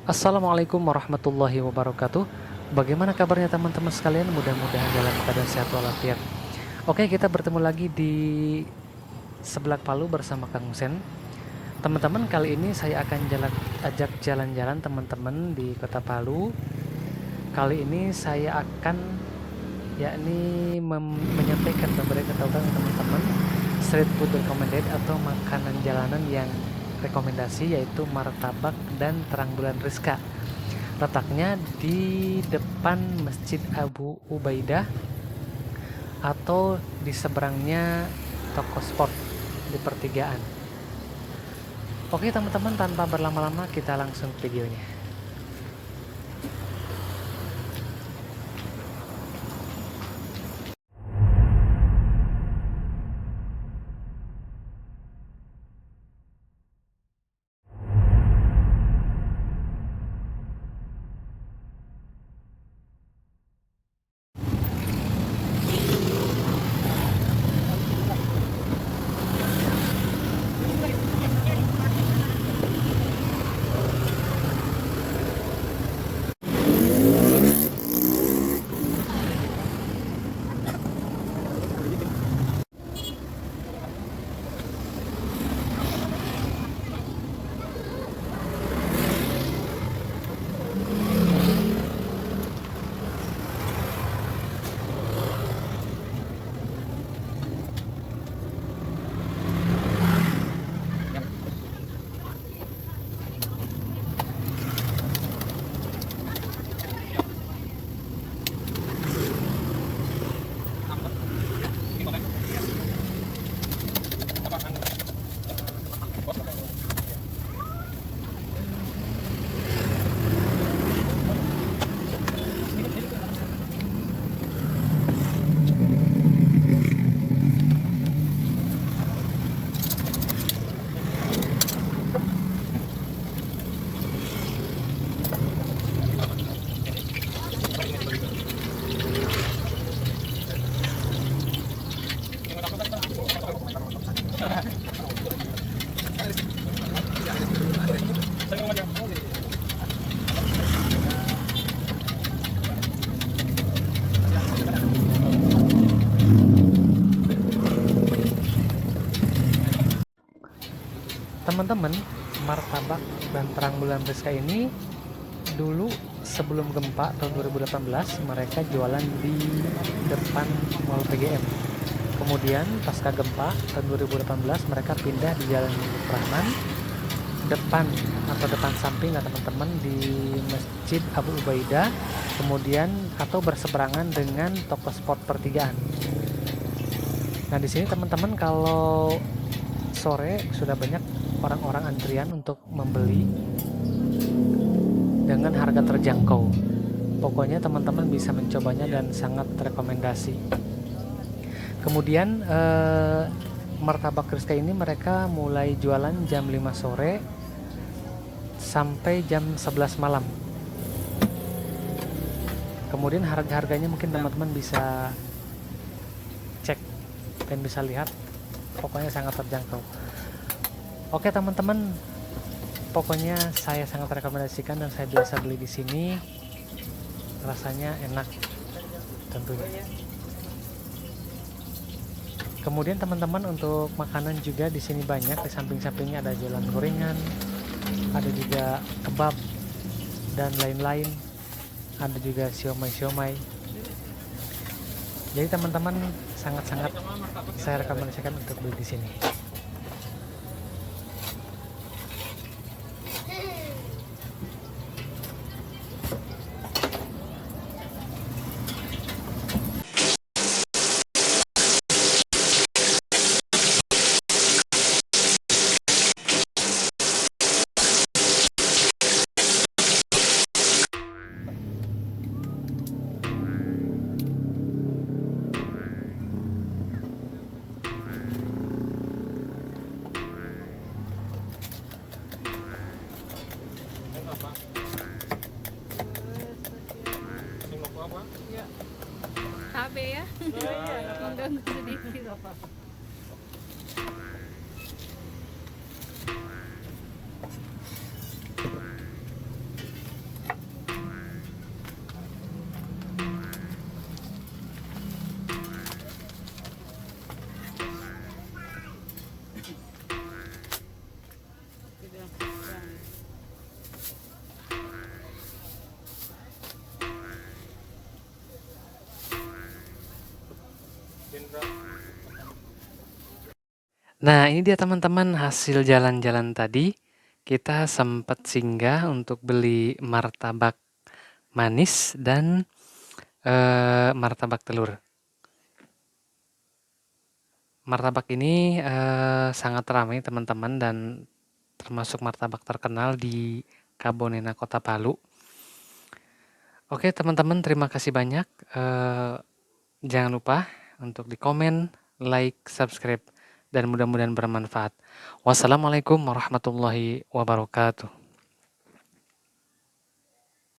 Assalamualaikum warahmatullahi wabarakatuh. Bagaimana kabarnya teman-teman sekalian? Mudah-mudahan dalam keadaan sehat walafiat. Oke, kita bertemu lagi di Seblak Palu bersama Kang Sen. Teman-teman, kali ini saya akan ajak jalan-jalan teman-teman di Kota Palu. Kali ini saya akan menyampaikan memberitahukan teman-teman street food recommended atau makanan jalanan yang rekomendasi, yaitu martabak dan terang bulan Rizka. Letaknya di depan Masjid Abu Ubaidah atau di seberangnya toko sport di pertigaan. Oke teman-teman, tanpa berlama-lama kita langsung ke videonya. Teman-teman, martabak dan terang bulan Rizka ini dulu sebelum gempa tahun 2018 mereka jualan di depan Mall PGM. Kemudian pasca gempa tahun 2018 mereka pindah di Jalan Prahman depan samping teman-teman di Masjid Abu Ubaidah, kemudian atau berseberangan dengan toko sport pertigaan. Nah, di sini teman-teman kalau sore sudah banyak orang-orang antrian untuk membeli dengan harga terjangkau. Pokoknya teman-teman bisa mencobanya dan sangat rekomendasi. Kemudian martabak Rizka ini mereka mulai jualan jam 5 sore sampai jam 11 malam. Kemudian harga-harganya mungkin teman-teman bisa cek dan bisa lihat, pokoknya sangat terjangkau. Oke teman-teman, pokoknya saya sangat rekomendasikan dan saya biasa beli di sini. Rasanya enak tentunya. Kemudian teman-teman, untuk makanan juga di sini banyak. Di samping-sampingnya ada jualan gorengan, ada juga kebab dan lain-lain. Ada juga siomay-siomay. Jadi teman-teman sangat-sangat saya rekomendasikan untuk beli di sini. Nah, ini dia teman-teman hasil jalan-jalan tadi. Kita sempat singgah untuk beli martabak manis dan martabak telur. Martabak ini sangat ramai teman-teman dan termasuk martabak terkenal di Kabonena Kota Palu. Oke teman-teman, terima kasih banyak. Jangan lupa untuk di komen, like, subscribe, dan mudah-mudahan bermanfaat. Wassalamualaikum warahmatullahi wabarakatuh.